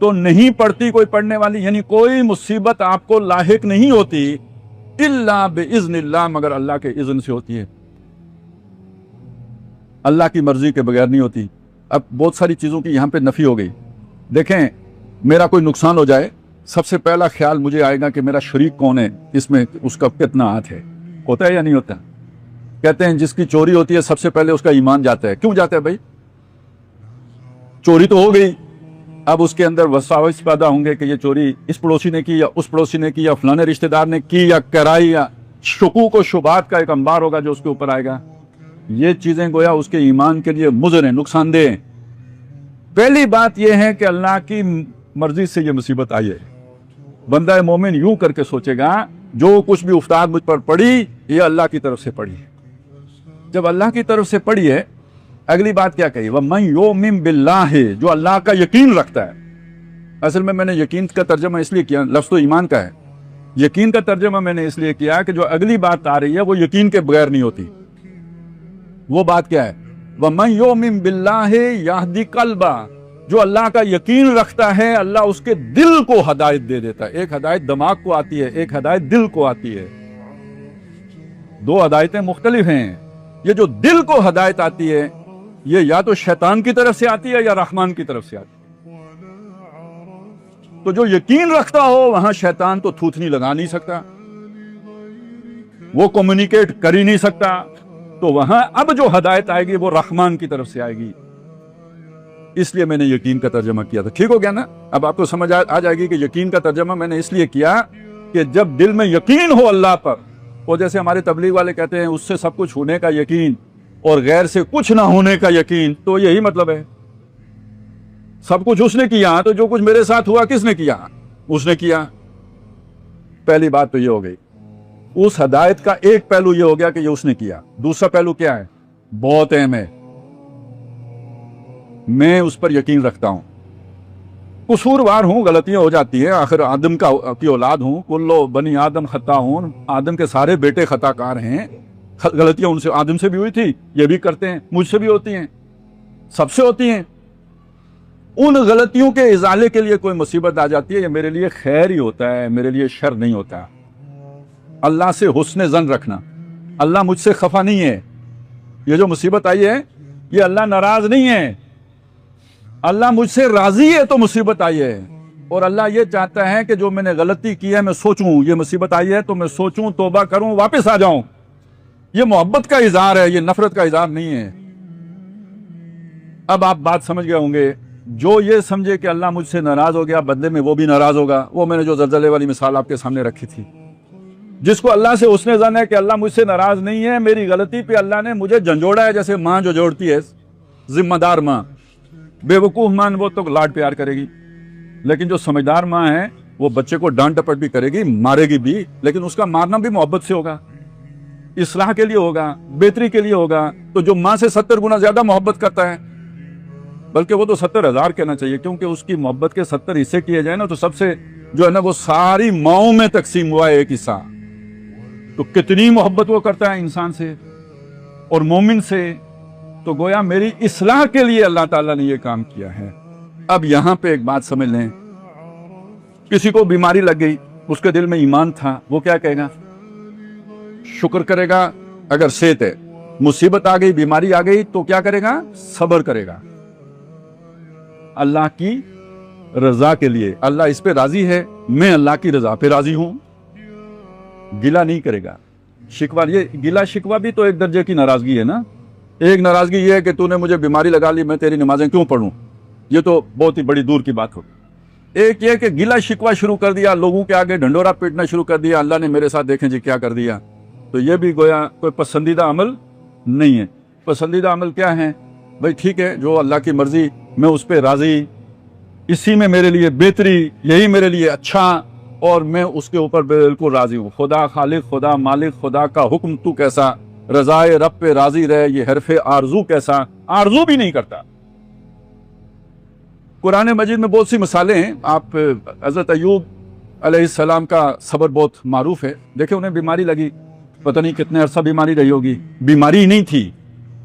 تو نہیں پڑتی کوئی پڑھنے والی، یعنی کوئی مصیبت آپ کو لاحق نہیں ہوتی الا باذن اللہ، مگر اللہ کے اذن سے ہوتی ہے، اللہ کی مرضی کے بغیر نہیں ہوتی۔ اب بہت ساری چیزوں کی یہاں پہ نفی ہو گئی۔ دیکھیں، میرا کوئی نقصان ہو جائے، سب سے پہلا خیال مجھے آئے گا کہ میرا شریک کون ہے، اس میں اس کا کتنا ہاتھ ہے، ہوتا ہے یا نہیں ہوتا؟ کہتے ہیں جس کی چوری ہوتی ہے سب سے پہلے اس کا ایمان جاتا ہے۔ کیوں جاتا ہے بھائی؟ چوری تو ہو گئی، اب اس کے اندر وساوس پیدا ہوں گے کہ یہ چوری اس پڑوسی نے کی یا اس پڑوسی نے کی یا فلانے رشتہ دار نے کی یا کرائی، یا شکوک و شبہات کا ایک انبار ہوگا جو اس کے اوپر آئے گا۔ یہ چیزیں گویا اس کے ایمان کے لیے مضر ہیں، نقصان دہ ہیں۔ پہلی بات یہ ہے کہ اللہ کی مرضی سے یہ مصیبت آئی ہے۔ بندہ مومن یوں کر کے سوچے گا جو کچھ بھی افتاد مجھ پر پڑی یہ اللہ کی طرف سے پڑی ہے۔ جب اللہ کی طرف سے پڑی ہے، اگلی بات کیا کہی؟ وَمَن يُؤْمِن بِاللَّهِ، جو اللہ کا یقین رکھتا ہے۔ اصل میں نے یقین کا ترجمہ اس لیے کیا، لفظ تو ایمان کا ہے، یقین کا ترجمہ میں نے اس لیے کیا کہ جو اگلی بات آ رہی ہے وہ یقین کے بغیر نہیں ہوتی۔ وہ بات کیا ہے؟ وَمَن يُؤْمِن بِاللَّهِ يَهْدِ قَلْبَهُ، جو اللہ کا یقین رکھتا ہے اللہ اس کے دل کو ہدایت دے دیتا ہے۔ ایک ہدایت دماغ کو آتی ہے، ایک ہدایت دل کو آتی ہے، دو ہدایتیں مختلف ہیں۔ یہ جو دل کو ہدایت آتی ہے یہ یا تو شیطان کی طرف سے آتی ہے یا رحمان کی طرف سے آتی ہے۔ تو جو یقین رکھتا ہو وہاں شیطان تو تھوتنی لگا نہیں سکتا، وہ کمیونیکیٹ کر ہی نہیں سکتا، تو وہاں اب جو ہدایت آئے گی وہ رحمان کی طرف سے آئے گی۔ اس لیے میں نے یقین کا ترجمہ کیا تھا۔ ٹھیک ہو گیا نا؟ اب آپ کو سمجھ آ جائے گی کہ یقین کا ترجمہ میں نے اس لیے کیا کہ جب دل میں یقین ہو اللہ پر، وہ جیسے ہمارے تبلیغ والے کہتے ہیں اس سے سب کچھ ہونے کا یقین اور غیر سے کچھ نہ ہونے کا یقین، تو یہی مطلب ہے۔ سب کچھ اس نے کیا تو جو کچھ میرے ساتھ ہوا کس نے کیا؟ اس نے کیا۔ پہلی بات تو یہ ہو گئی۔ اس ہدایت کا ایک پہلو یہ ہو گیا کہ یہ اس نے کیا۔ دوسرا پہلو کیا ہے؟ بہت اہم ہے، میں اس پر یقین رکھتا ہوں۔ قصوروار ہوں، غلطیاں ہو جاتی ہیں، آخر آدم کی اولاد ہوں، کلو بنی آدم خطا ہوں، آدم کے سارے بیٹے خطا کار ہیں، غلطیاں ان سے آدم سے بھی ہوئی تھی، یہ بھی کرتے ہیں، مجھ سے بھی ہوتی ہیں، سب سے ہوتی ہیں۔ ان غلطیوں کے ازالے کے لیے کوئی مصیبت آ جاتی ہے، یہ میرے لیے خیر ہی ہوتا ہے، میرے لیے شر نہیں ہوتا۔ اللہ سے حسن ظن رکھنا، اللہ مجھ سے خفا نہیں ہے، یہ جو مصیبت آئی ہے یہ اللہ ناراض نہیں ہے، اللہ مجھ سے راضی ہے تو مصیبت آئی ہے۔ اور اللہ یہ چاہتا ہے کہ جو میں نے غلطی کی ہے میں سوچوں، یہ مصیبت آئی ہے تو میں سوچوں، توبہ کروں، واپس آ جاؤں۔ یہ محبت کا اظہار ہے، یہ نفرت کا اظہار نہیں ہے۔ اب آپ بات سمجھ گئے ہوں گے۔ جو یہ سمجھے کہ اللہ مجھ سے ناراض ہو گیا، بدلے میں وہ بھی ناراض ہوگا، وہ میں نے جو زلزلے والی مثال آپ کے سامنے رکھی تھی۔ جس کو اللہ سے حسن ظن ہے کہ اللہ مجھ سے ناراض نہیں ہے، میری غلطی پہ اللہ نے مجھے جھنجھوڑا ہے، جیسے ماں جو جوڑتی ہے، ذمہ دار ماں۔ بے وقوف ماں وہ تو لاڈ پیار کرے گی، لیکن جو سمجھدار ماں ہے وہ بچے کو ڈانٹ ڈپٹ بھی کرے گی، مارے گی بھی، لیکن اس کا مارنا بھی محبت سے ہوگا، اصلاح کے لیے ہوگا، بہتری کے لیے ہوگا۔ تو جو ماں سے 70 گنا زیادہ محبت کرتا ہے، بلکہ وہ تو 70,000 کہنا چاہیے، کیونکہ اس کی محبت کے 70 حصے کیے جائیں نا تو سب سے جو ہے نا وہ ساری ماؤں میں تقسیم ہوا ہے ایک حصہ۔ تو کتنی محبت وہ کرتا ہے انسان سے اور مومن سے، تو گویا میری اصلاح کے لیے اللہ تعالیٰ نے یہ کام کیا ہے۔ اب یہاں پہ ایک بات سمجھ لیں، کسی کو بیماری لگ گئی، اس کے دل میں ایمان تھا، وہ کیا کہے گا؟ شکر کرے گا۔ اگر صحت ہے، مصیبت آ گئی، بیماری آ گئی تو کیا کرے گا؟ صبر کرے گا، اللہ کی رضا کے لیے۔ اللہ اس پہ راضی ہے، میں اللہ کی رضا پہ راضی ہوں، گلہ نہیں کرے گا، شکوہ۔ یہ گلہ شکوہ بھی تو ایک درجے کی ناراضگی ہے نا۔ ایک ناراضگی یہ ہے کہ تو نے مجھے بیماری لگا لی، میں تیری نمازیں کیوں پڑھوں، یہ تو بہت ہی بڑی دور کی بات ہوگی۔ ایک یہ کہ گلہ شکوہ شروع کر دیا، لوگوں کے آگے ڈھنڈورا پیٹنا شروع کر دیا، اللہ نے میرے ساتھ دیکھیں جی کیا کر دیا، تو یہ بھی گویا کوئی پسندیدہ عمل نہیں ہے۔ پسندیدہ عمل کیا ہے؟ بھائی ٹھیک ہے، جو اللہ کی مرضی میں اس پہ راضی، اسی میں میرے لیے بہتری، یہی میرے لیے اچھا، اور میں اس کے اوپر بالکل راضی ہوں۔ خدا خالق، خدا مالک، خدا کا حکم تو کیسا، رضائے رب پہ راضی رہے، یہ حرف آرزو کیسا، آرزو بھی نہیں کرتا۔ قرآن مجید میں بہت سی مثالیں ہیں۔ آپ حضرت ایوب علیہ السلام کا صبر بہت معروف ہے۔ دیکھیں انہیں بیماری لگی، پتہ نہیں کتنے عرصہ بیماری رہی ہوگی، بیماری ہی نہیں تھی،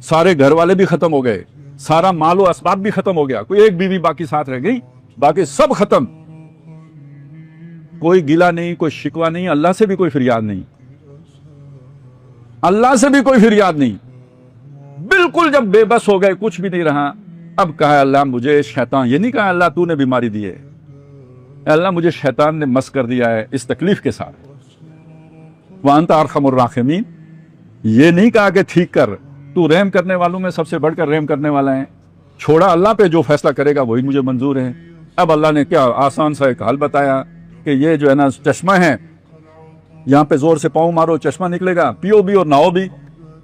سارے گھر والے بھی ختم ہو گئے، سارا مال و اسباب بھی ختم ہو گیا، کوئی ایک بیوی باقی ساتھ رہ گئی، باقی سب ختم. کوئی گلا نہیں, کوئی شکوہ نہیں, اللہ سے بھی کوئی فریاد نہیں, اللہ سے بھی کوئی فریاد نہیں. بالکل جب بے بس ہو گئے, کچھ بھی نہیں رہا, اب کہا اللہ مجھے شیطان, یہ نہیں کہا اللہ تو نے بیماری دی ہے, اللہ مجھے شیطان نے مس کر دیا ہے اس تکلیف کے ساتھ. وانت ارحم الراحمین, یہ نہیں کہا کہ ٹھیک کر, تو رحم کرنے والوں میں سب سے بڑھ کر رحم کرنے والا ہے, چھوڑا اللہ پہ, جو فیصلہ کرے گا وہی مجھے منظور ہے. اب اللہ نے کیا آسان سا ایک حل بتایا کہ یہ جو ہے نا چشمہ ہے, یہاں پہ زور سے پاؤں مارو چشمہ نکلے گا, پیو بھی اور نہاؤ بھی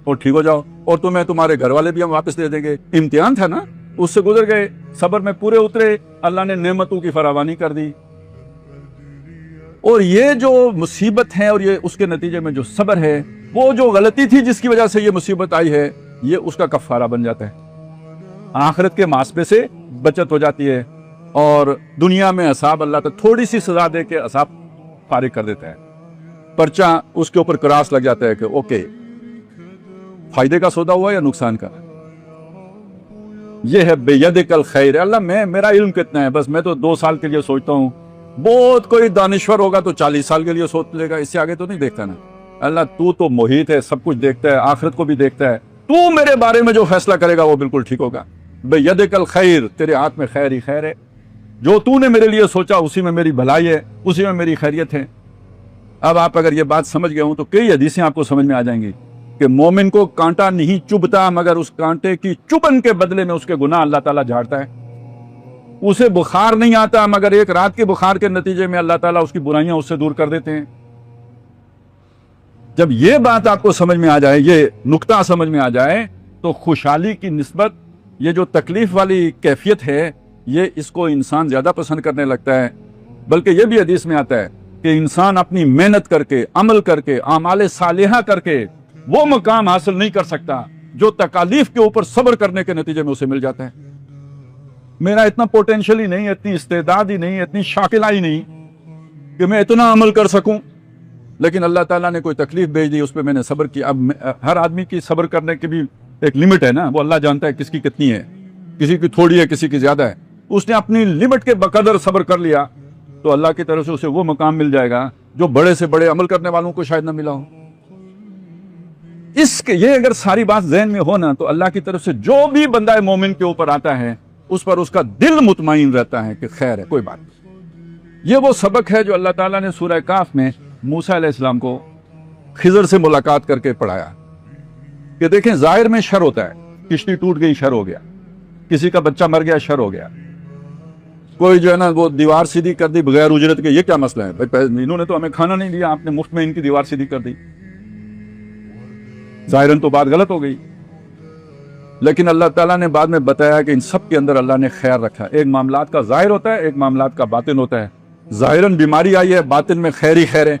اور ٹھیک ہو جاؤ, اور تمہیں تمہارے گھر والے بھی ہم واپس دے دیں گے. امتحان تھا نا, اس سے گزر گئے, صبر میں پورے اترے, اللہ نے نعمتوں کی فراوانی کر دی. اور یہ جو مصیبت ہے اور یہ اس کے نتیجے میں جو صبر ہے, وہ جو غلطی تھی جس کی وجہ سے یہ مصیبت آئی ہے, یہ اس کا کفارہ بن جاتا ہے, آخرت کے محاسبے سے بچت ہو جاتی ہے, اور دنیا میں عذاب اللہ تک تھوڑی سی سزا دے کے عذاب فارغ کر دیتا ہے. پرچہ اس کے اوپر کراس لگ جاتا ہے کہ اوکے فائدے کا سودا ہوا یا نقصان کا. یہ ہے بیدک الخیر. اللہ میرا علم کتنا ہے, بس میں تو 2 سال کے لیے سوچتا ہوں, بہت کوئی دانشور ہوگا تو 40 سال کے لیے سوچ لے گا, اس سے آگے تو نہیں دیکھتا نا. اللہ تو محیط ہے, سب کچھ دیکھتا ہے, آخرت کو بھی دیکھتا ہے, تو میرے بارے میں جو فیصلہ کرے گا وہ بالکل ٹھیک ہوگا. بیدک الخیر, تیرے ہاتھ میں خیر ہی خیر ہے, جو تو نے میرے لیے سوچا اسی میں میری بھلائی ہے, اسی میں میری خیریت ہے. اب آپ اگر یہ بات سمجھ گئے ہوں تو کئی حدیثیں آپ کو سمجھ میں آ جائیں گی کہ مومن کو کانٹا نہیں چبھتا مگر اس کانٹے کی چبھن کے بدلے میں اس کے گناہ اللہ تعالیٰ جھاڑتا ہے. اسے بخار نہیں آتا مگر ایک رات کے بخار کے نتیجے میں اللہ تعالیٰ اس کی برائیاں اس سے دور کر دیتے ہیں. جب یہ بات آپ کو سمجھ میں آ جائے, یہ نقطہ سمجھ میں آ جائے, تو خوشحالی کی نسبت یہ جو تکلیف والی کیفیت ہے, یہ اس کو انسان زیادہ پسند کرنے لگتا ہے. بلکہ یہ بھی حدیث میں آتا ہے کہ انسان اپنی محنت کر کے, عمل کر کے, اعمال صالحہ کر کے وہ مقام حاصل نہیں کر سکتا جو تکالیف کے اوپر صبر کرنے کے نتیجے میں اسے مل جاتا ہے. میرا اتنا پوٹینشل ہی نہیں, اتنی استعداد ہی نہیں, اتنی شاکلہ ہی نہیں کہ میں اتنا عمل کر سکوں, لیکن اللہ تعالیٰ نے کوئی تکلیف بھیج دی, اس پہ میں نے صبر کیا. اب ہر آدمی کی صبر کرنے کی بھی ایک لمٹ ہے نا, وہ اللہ جانتا ہے کس کی کتنی ہے, کسی کی تھوڑی ہے, کسی کی زیادہ ہے. اس نے اپنی لمٹ کے بقدر صبر کر لیا تو اللہ کی طرف سے اسے وہ مقام مل جائے گا جو بڑے سے بڑے عمل کرنے والوں کو شاید نہ ملا ہو. اس کے یہ اگر ساری بات ذہن میں ہو نا, تو اللہ کی طرف سے جو بھی بندہ مومن کے اوپر آتا ہے اس پر اس کا دل مطمئن رہتا ہے کہ خیر ہے, کوئی بات نہیں. یہ وہ سبق ہے جو اللہ تعالیٰ نے سورہ کاف میں موسیٰ علیہ السلام کو خضر سے ملاقات کر کے پڑھایا کہ دیکھیں ظاہر میں شر ہوتا ہے, کشتی ٹوٹ گئی شر ہو گیا, کسی کا بچہ مر گیا شر ہو گیا, کوئی جو ہے نا وہ دیوار سیدھی کر دی بغیر اجرت کے, یہ کیا مسئلہ ہے بھائی, انہوں نے تو ہمیں کھانا نہیں دیا, آپ نے مفت میں ان کی دیوار سیدھی کر دی, ظاہراً تو بات غلط ہو گئی. لیکن اللہ تعالیٰ نے بعد میں بتایا کہ ان سب کے اندر اللہ نے خیر رکھا. ایک معاملات کا ظاہر ہوتا ہے, ایک معاملات کا باطن ہوتا ہے. ظاہراً بیماری آئی ہے, باطن میں خیر ہی خیر ہے.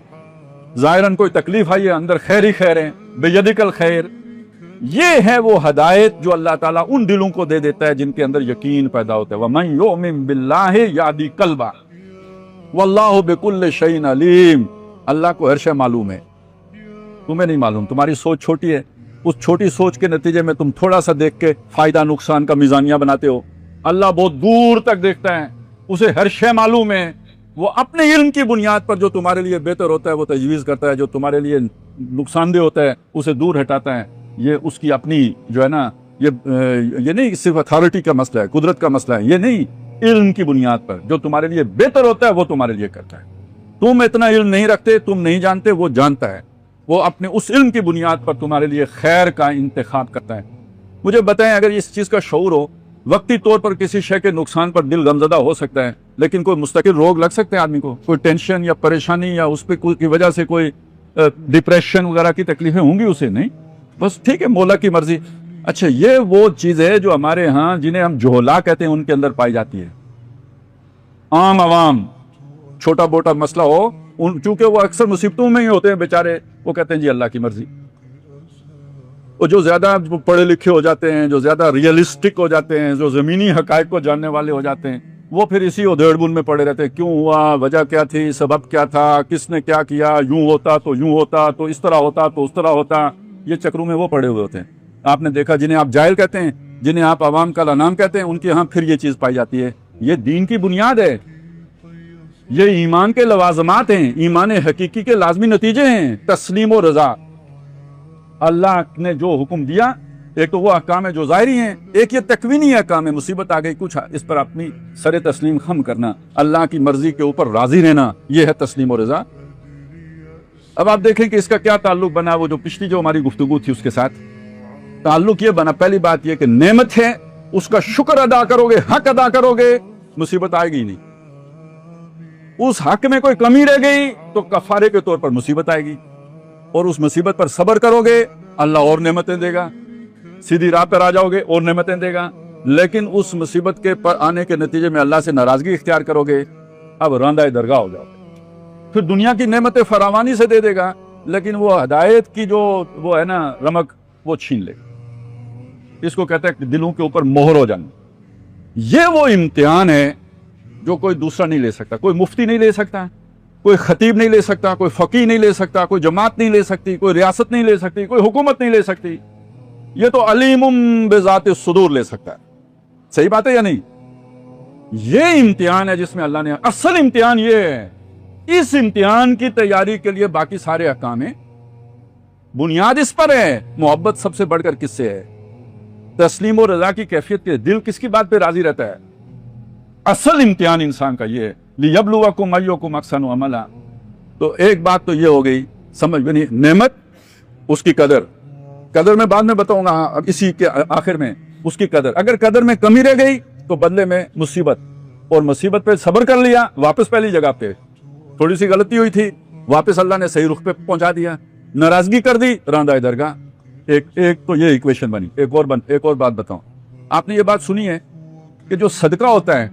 ظاہراً کوئی تکلیف آئی ہے, اندر خیر ہی خیر ہے. بیدک الخیر, یہ ہے وہ ہدایت جو اللہ تعالیٰ ان دلوں کو دے دیتا ہے جن کے اندر یقین پیدا ہوتا ہے. وَمَن يُؤْمِن بِاللَّهِ يَهْدِ قَلْبَهُ وَاللَّهُ بِكُلِّ شَيْءٍ عَلِيمٌ. اللہ کو ہر شے معلوم ہے, تمہیں نہیں معلوم, تمہاری سوچ چھوٹی ہے. اس چھوٹی سوچ کے نتیجے میں تم تھوڑا سا دیکھ کے فائدہ نقصان کا میزانیہ بناتے ہو. اللہ بہت دور تک دیکھتا ہے, اسے ہر شے معلوم ہے. وہ اپنے علم کی بنیاد پر جو تمہارے لیے بہتر ہوتا ہے وہ تجویز کرتا ہے, جو تمہارے لیے نقصان دہ ہوتا ہے اسے دور ہٹاتا ہے. یہ اس کی اپنی جو ہے نا, یہ نہیں صرف اتھارٹی کا مسئلہ ہے, قدرت کا مسئلہ ہے, یہ نہیں, علم کی بنیاد پر جو تمہارے لیے بہتر ہوتا ہے وہ تمہارے لیے کرتا ہے. تم اتنا علم نہیں رکھتے, تم نہیں جانتے, وہ جانتا ہے. وہ اپنے اس علم کی بنیاد پر تمہارے لیے خیر کا انتخاب کرتا ہے. مجھے بتائیں, اگر اس چیز کا شعور ہو, وقتی طور پر کسی شے کے نقصان پر دل غمزدہ ہو سکتا ہے, لیکن کوئی مستقل روگ لگ سکتے ہیں آدمی کو, کوئی ٹینشن یا پریشانی یا اس پہ کی وجہ سے کوئی ڈپریشن وغیرہ کی تکلیفیں ہوں گی اسے, نہیں, بس ٹھیک ہے مولا کی مرضی. اچھا, یہ وہ چیز ہے جو ہمارے ہاں جنہیں ہم جوہلا کہتے ہیں ان کے اندر پائی جاتی ہے. عام عوام چھوٹا موٹا مسئلہ ہو, چونکہ وہ اکثر مصیبتوں میں ہی ہوتے ہیں بیچارے, وہ کہتے ہیں جی اللہ کی مرضی. اور جو زیادہ پڑھے لکھے ہو جاتے ہیں, جو زیادہ ریئلسٹک ہو جاتے ہیں, جو زمینی حقائق کو جاننے والے ہو جاتے ہیں, وہ پھر اسی ادھیڑ بن میں پڑے رہتے ہیں. کیوں ہوا, وجہ کیا تھی, سبب کیا تھا, کس نے کیا کیا, یوں ہوتا تو یوں ہوتا, تو اس طرح ہوتا تو اس طرح ہوتا, یہ چکروں میں وہ پڑے ہوئے ہوتے ہیں. آپ نے دیکھا جنہیں آپ جاہل کہتے ہیں, جنہیں آپ عوام کا نام کہتے ہیں, ان کے ہاں پھر یہ چیز پائی جاتی ہے یہ دین کی بنیاد ہے، یہ ایمان کے لوازمات ہیں، ایمان حقیقی کے لازمی نتیجے ہیں، تسلیم و رضا۔ اللہ نے جو حکم دیا، ایک تو وہ احکام ہے جو ظاہری ہیں، ایک یہ تکوینی احکام ہے، مصیبت آ گئی کچھ اس پر اپنی سر تسلیم خم کرنا، اللہ کی مرضی کے اوپر راضی رہنا، یہ ہے تسلیم و رضا۔ اب آپ دیکھیں کہ اس کا کیا تعلق بنا، وہ جو پچھلی جو ہماری گفتگو تھی اس کے ساتھ تعلق یہ بنا، پہلی بات یہ کہ نعمت ہے، اس کا شکر ادا کرو گے، حق ادا کرو گے، مصیبت آئے گی نہیں۔ اس حق میں کوئی کمی رہ گئی تو کفارے کے طور پر مصیبت آئے گی، اور اس مصیبت پر صبر کرو گے اللہ اور نعمتیں دے گا، سیدھی راہ پر آ جاؤ گے اور نعمتیں دے گا۔ لیکن اس مصیبت کے پر آنے کے نتیجے میں اللہ سے ناراضگی اختیار کرو گے، اب راندہ درگاہ ہو جاؤ گے، پھر دنیا کی نعمتیں فراوانی سے دے دے گا، لیکن وہ ہدایت کی جو وہ ہے نا رمق، وہ چھین لے گا۔ اس کو کہتے ہیں کہ دلوں کے اوپر مہر ہو جانا۔ یہ وہ امتحان ہے جو کوئی دوسرا نہیں لے سکتا، کوئی مفتی نہیں لے سکتا، کوئی خطیب نہیں لے سکتا، کوئی فقیہ نہیں لے سکتا، کوئی جماعت نہیں لے سکتی، کوئی ریاست نہیں لے سکتی، کوئی حکومت نہیں لے سکتی۔ یہ تو علیم بذات الصدور لے سکتا ہے۔ صحیح بات ہے یا نہیں؟ یہ امتحان ہے جس میں اللہ نے، اصل امتحان یہ ہے، اس امتحان کی تیاری کے لیے باقی سارے احکام ہیں، بنیاد اس پر ہے۔ محبت سب سے بڑھ کر کس سے ہے؟ تسلیم و رضا کی کیفیت کے، دل کس کی بات پہ راضی رہتا ہے؟ اصل امتحان انسان کا یہ ہے، لِيَبْلُوَكُمْ أَيُّكُمْ أَحْسَنُ عَمَلًا۔ تو ایک بات تو یہ ہو گئی، سمجھ میں نہیں، نعمت، اس کی قدر میں بعد میں بتاؤں گا، اب اسی کے آخر میں اس کی قدر، اگر قدر میں کمی رہ گئی تو بدلے میں مصیبت، اور مصیبت پہ صبر کر لیا، واپس پہلی جگہ پہ، تھوڑی سی غلطی ہوئی تھی، واپس اللہ نے صحیح رخ پہ پہنچا دیا، ناراضگی کر دی، راندہ درگاہ۔ ایک تو یہ ایکویشن بنی۔ ایک اور بات بتاؤں، آپ نے یہ بات سنی ہے کہ جو صدقہ ہوتا ہے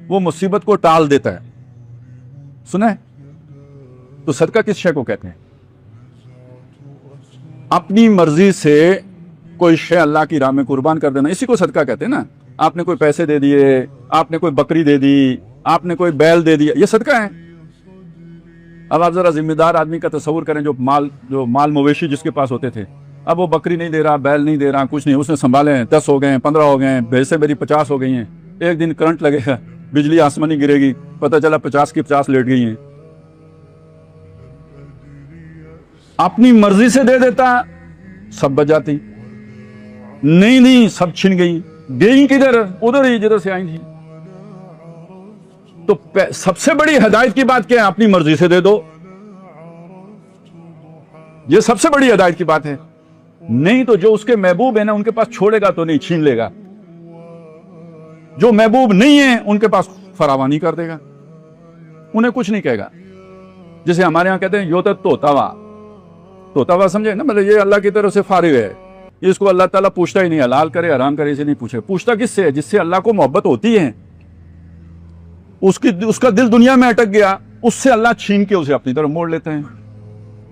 وہ مصیبت کو ٹال دیتا ہے، سنا ہے؟ تو صدقہ کس شے کو کہتے ہیں؟ اپنی مرضی سے کوئی شے اللہ کی راہ میں قربان کر دینا، اسی کو صدقہ کہتے ہیں نا۔ آپ نے کوئی پیسے دے دیے، آپ نے کوئی بکری دے دی، آپ نے کوئی بیل دے دیا، یہ صدقہ ہے۔ اب آپ ذرا ذمہ دار آدمی کا تصور کریں، جو مال مویشی جس کے پاس ہوتے تھے، اب وہ بکری نہیں دے رہا، بیل نہیں دے رہا، کچھ نہیں، اس نے سنبھالے ہیں، 10 ہو گئے ہیں، 15 ہو گئے ہیں، بھینسیں میری 50 ہو گئی ہیں، ایک دن کرنٹ لگے گا، بجلی آسمانی گرے گی، پتہ چلا 50 کی 50 لیٹ گئی ہیں۔ اپنی مرضی سے دے دیتا، سب بچ جاتی، نہیں سب چھن گئی، گئی کدھر؟ ادھر ہی جدھر سے آئی تھی۔ تو سب سے بڑی ہدایت کی بات کیا ہے؟ اپنی مرضی سے دے دو، یہ سب سے بڑی ہدایت کی بات ہے۔ نہیں تو جو اس کے محبوب ہیں نا، ان کے پاس چھوڑے گا تو نہیں، چھین لے گا۔ جو محبوب نہیں ہیں ان کے پاس فراوانی کر دے گا، انہیں کچھ نہیں کہے گا۔ جسے ہمارے ہاں کہتے ہیں یوتا توتاوا، سمجھے نا؟ مطلب یہ اللہ کی طرف سے فارغ ہے، اس کو اللہ تعالیٰ پوچھتا ہی نہیں، حلال کرے حرام کرے اسے نہیں پوچھے۔ پوچھتا کس سے ہے؟ جس سے اللہ کو محبت ہوتی ہے، اس کا دل دنیا میں اٹک گیا، اس سے اللہ چھین کے اسے اپنی طرف موڑ لیتے ہیں۔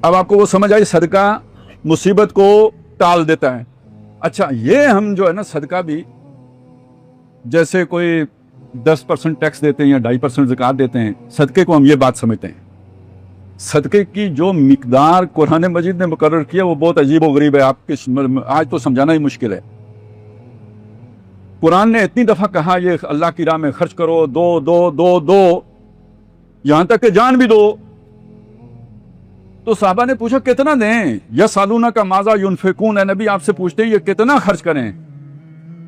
اب آپ کو وہ سمجھ آئی، صدقہ مصیبت کو ٹال دیتا ہے۔ اچھا، یہ ہم جو ہے نا صدقہ بھی، جیسے کوئی 10% ٹیکس دیتے ہیں یا 2.5% زکوٰۃ دیتے ہیں، صدقے کو ہم یہ بات سمجھتے ہیں۔ صدقے کی جو مقدار قرآن مجید نے مقرر کیا وہ بہت عجیب و غریب ہے، آپ کے آج تو سمجھانا ہی مشکل ہے۔ قرآن نے اتنی دفعہ کہا یہ اللہ کی راہ میں خرچ کرو، دو، یہاں تک کہ جان بھی دو۔ تو صحابہ نے پوچھا کتنا دیں؟ یسألونک ماذا ینفقون، اے نبی آپ سے پوچھتے ہیں یہ کتنا خرچ کریں؟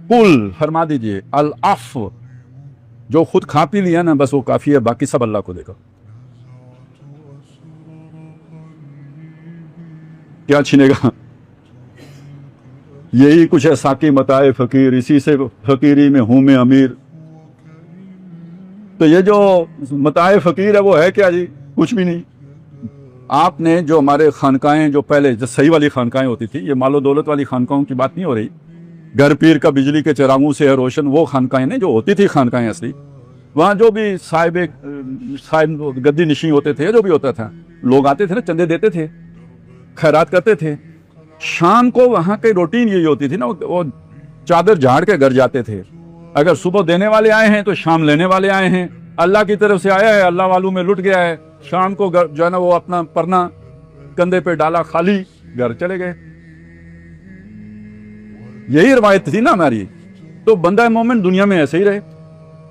قل، فرما دیجئے، العفو، جو خود کھا پی لیا نا بس وہ کافی ہے، باقی سب اللہ کو دے گا۔ کیا چھینے گا؟ یہی کچھ ہے، ساقی متاع فقیر، اسی سے فقیری میں ہوں میں امیر۔ تو یہ جو متاع فقیر ہے وہ ہے کیا جی؟ کچھ بھی نہیں۔ آپ نے جو ہمارے خانقاہیں جو پہلے جو صحیح والی خانقاہیں ہوتی تھی، یہ مال و دولت والی خانقاہوں کی بات نہیں ہو رہی، گھر پیر کا بجلی کے چراغوں سے ہے روشن، وہ خانقاہیں نہیں جو ہوتی تھی خانقاہیں اصلی، وہاں جو بھی صاحب گدی نشین ہوتے تھے، جو بھی ہوتا تھا، لوگ آتے تھے نا، چندے دیتے تھے، خیرات کرتے تھے۔ شام کو وہاں کی روٹین یہی ہوتی تھی نا، وہ چادر جھاڑ کے گھر جاتے تھے، اگر صبح دینے والے آئے ہیں تو شام لینے والے آئے ہیں، اللہ کی طرف سے آیا ہے، اللہ والوں میں لٹ گیا ہے، شام کو جو ہے نا وہ اپنا پرنا کندھے پہ ڈالا، خالی گھر چلے گئے۔ یہی روایت تھی نا ہماری۔ تو بندہ مومن دنیا میں ایسے ہی رہے،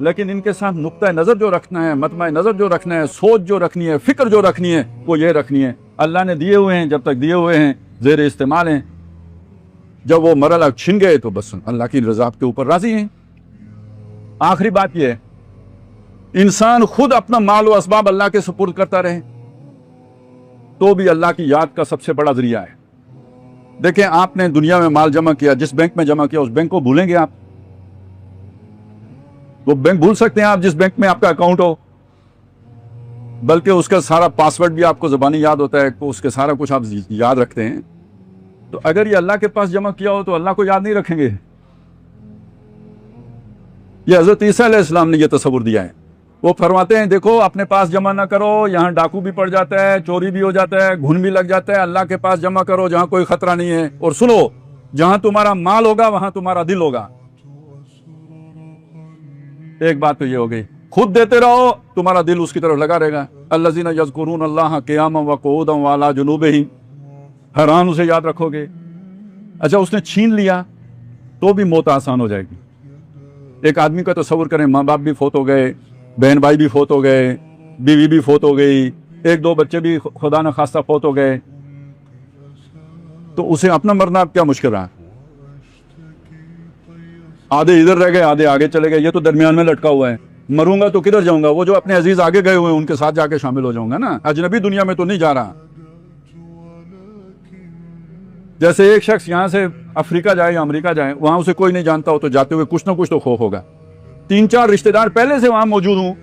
لیکن ان کے ساتھ نقطہ نظر جو رکھنا ہے، مطمع نظر جو رکھنا ہے، سوچ جو رکھنی ہے، فکر جو رکھنی ہے، وہ یہ رکھنی ہے اللہ نے دیے ہوئے ہیں، جب تک دیے ہوئے ہیں زیر استعمال ہیں، جب وہ مرحلہ چھن گئے تو بس اللہ کی رضا کے اوپر راضی ہیں۔ آخری بات یہ ہے، انسان خود اپنا مال و اسباب اللہ کے سپرد کرتا رہے تو بھی اللہ کی یاد کا سب سے بڑا ذریعہ ہے۔ دیکھیں، آپ نے دنیا میں مال جمع کیا، جس بینک میں جمع کیا اس بینک کو بھولیں گے آپ؟ وہ بینک بھول سکتے ہیں آپ جس بینک میں آپ کا اکاؤنٹ ہو؟ بلکہ اس کا سارا پاسورڈ بھی آپ کو زبانی یاد ہوتا ہے، اس کے سارا کچھ آپ یاد رکھتے ہیں۔ تو اگر یہ اللہ کے پاس جمع کیا ہو تو اللہ کو یاد نہیں رکھیں گے؟ یہ حضرت عیسیٰ علیہ السلام نے یہ تصور دیا ہے۔ وہ فرماتے ہیں دیکھو اپنے پاس جمع نہ کرو، یہاں ڈاکو بھی پڑ جاتا ہے، چوری بھی ہو جاتا ہے، گھن بھی لگ جاتا ہے، اللہ کے پاس جمع کرو جہاں کوئی خطرہ نہیں ہے، اور سنو جہاں تمہارا مال ہوگا وہاں تمہارا دل ہوگا۔ ایک بات تو یہ ہو گئی، خود دیتے رہو تمہارا دل اس کی طرف لگا رہے گا۔ الذین یذکرون اللہ قیاما وقعودا وعلی جنوبہم، حیران اسے یاد رکھو گے۔ اچھا اس نے چھین لیا تو بھی موت آسان ہو جائے گی۔ ایک آدمی کا تصور کریں، ماں باپ بھی فوت ہو گئے، بہن بھائی بھی فوت ہو گئے، بیوی بھی فوت ہو گئی، ایک دو بچے بھی خدا نہ خواستہ فوت ہو گئے، تو اسے اپنا مرنا کیا مشکل رہا؟ آدھے ادھر رہ گئے، آدھے آگے چلے گئے، یہ تو درمیان میں لٹکا ہوا ہے۔ مروں گا تو کدھر جاؤں گا؟ وہ جو اپنے عزیز آگے گئے ہوئے ہیں ان کے ساتھ جا کے شامل ہو جاؤں گا نا، اجنبی دنیا میں تو نہیں جا رہا۔ جیسے ایک شخص یہاں سے افریقہ جائے یا امریکہ جائے، وہاں اسے کوئی نہیں جانتا ہو تو جاتے ہوئے کچھ نہ کچھ تو خوف ہوگا۔ 3-4 رشتہ دار پہلے سے وہاں موجود ہوں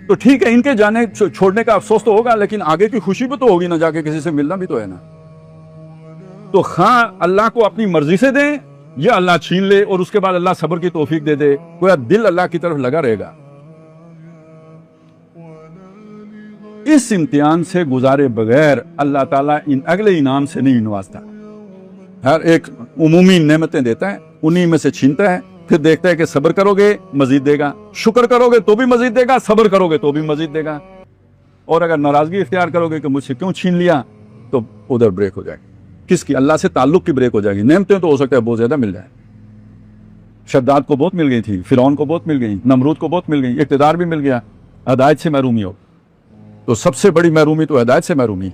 تو ٹھیک ہے، ان کے جانے چھوڑنے کا افسوس تو ہوگا، لیکن آگے کی خوشی بھی تو ہوگی نا، جا کے کسی سے ملنا بھی تو ہے نا۔ تو خواہ اللہ کو اپنی مرضی سے دیں یا اللہ چھین لے اور اس کے بعد اللہ صبر کی توفیق دے دے، گویا دل اللہ کی طرف لگا رہے گا۔ اس امتحان سے گزارے بغیر اللہ تعالیٰ ان اگلے انعام سے نہیں نوازتا۔ ہر ایک عمومی نعمتیں دیتا ہے، انہی میں سے چھینتا ہے، پھر دیکھتا ہے کہ صبر کرو گے مزید دے گا، شکر کرو گے تو بھی مزید دے گا، صبر کرو گے تو بھی مزید دے گا، اور اگر ناراضگی اختیار کرو گے کہ مجھ سے کیوں چھین لیا تو ادھر بریک ہو جائے گی۔ کس کی؟ اللہ سے تعلق کی بریک ہو جائے گی۔ نعمتیں تو ہو سکتا ہے بہت زیادہ مل جائے، شداد کو بہت مل گئی تھی، فرعون کو بہت مل گئی، نمرود کو بہت مل گئی، اقتدار بھی مل گیا، ہدایت سے محرومی ہو تو سب سے بڑی محرومی تو ہدایت سے محرومی۔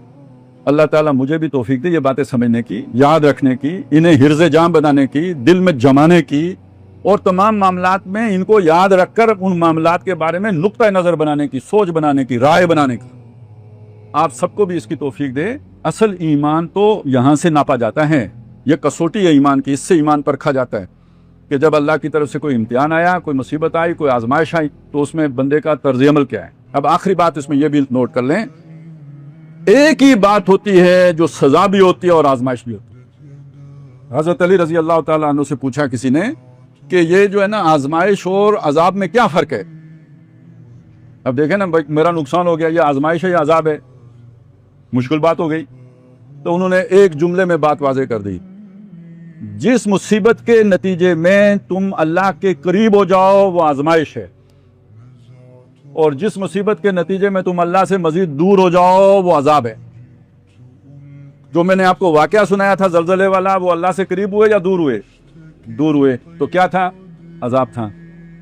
اللہ تعالیٰ مجھے بھی توفیق دے یہ باتیں سمجھنے کی، یاد رکھنے کی، انہیں حرز جاں بنانے کی، دل میں جمانے کی، اور تمام معاملات میں ان کو یاد رکھ کر ان معاملات کے بارے میں نقطہ نظر بنانے کی، سوچ بنانے کی، رائے بنانے کی۔ آپ سب کو بھی اس کی توفیق دے۔ اصل ایمان تو یہاں سے ناپا جاتا ہے، یہ کسوٹی ہے ایمان کی، اس سے ایمان پرکھا جاتا ہے کہ جب اللہ کی طرف سے کوئی امتحان آیا، کوئی مصیبت آئی، کوئی آزمائش آئی تو اس میں بندے کا طرز عمل کیا ہے۔ اب آخری بات اس میں یہ بھی نوٹ کر لیں، ایک ہی بات ہوتی ہے جو سزا بھی ہوتی ہے اور آزمائش بھی ہوتی ہے۔ حضرت علی رضی اللہ تعالیٰ عنہ سے پوچھا کسی نے کہ یہ جو ہے نا آزمائش اور عذاب میں کیا فرق ہے؟ اب دیکھیں نا میرا نقصان ہو گیا، یہ آزمائش ہے یا عذاب ہے؟ مشکل بات ہو گئی۔ تو انہوں نے ایک جملے میں بات واضح کر دی، جس مصیبت کے نتیجے میں تم اللہ کے قریب ہو جاؤ وہ آزمائش ہے، اور جس مصیبت کے نتیجے میں تم اللہ سے مزید دور ہو جاؤ وہ عذاب ہے۔ جو میں نے آپ کو واقعہ سنایا تھا زلزلے والا، وہ اللہ سے قریب ہوئے یا دور ہوئے؟ دور ہوئے، تو کیا تھا؟ عذاب تھا۔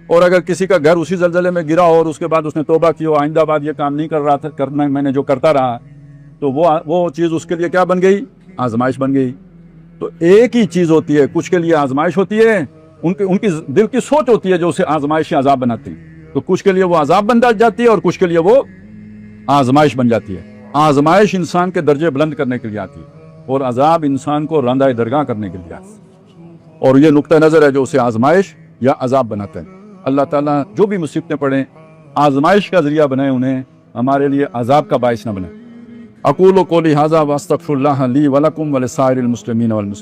اور اگر کسی کا گھر اسی زلزلے میں گرا ہو اور اس کے بعد اس نے توبہ کی ہو، آئندہ بعد یہ کام نہیں کر رہا تھا، کرنا میں نے جو کرتا رہا، تو وہ چیز اس کے لیے کیا بن گئی؟ آزمائش بن گئی۔ تو ایک ہی چیز ہوتی ہے، کچھ کے لیے آزمائش ہوتی ہے، ان کی دل کی سوچ ہوتی ہے جو اسے آزمائش یا عذاب بناتی ہے، تو کچھ کے لیے وہ عذاب بن جاتی ہے اور کچھ کے لیے وہ آزمائش بن جاتی ہے۔ آزمائش انسان کے درجے بلند کرنے کے لیے آتی ہے اور عذاب انسان کو راندہ درگاہ کرنے کے لیے آتی ہے، اور یہ نقطہ نظر ہے جو اسے آزمائش یا عذاب بناتا ہے۔ اللہ تعالیٰ جو بھی مصیبتیں پڑھیں آزمائش کا ذریعہ بنائے، انہیں ہمارے لیے عذاب کا باعث نہ بنائے۔ اقول قولی ھذا واستغفر اللہ لی ولکم ولسائر المسلمین والمسلمات۔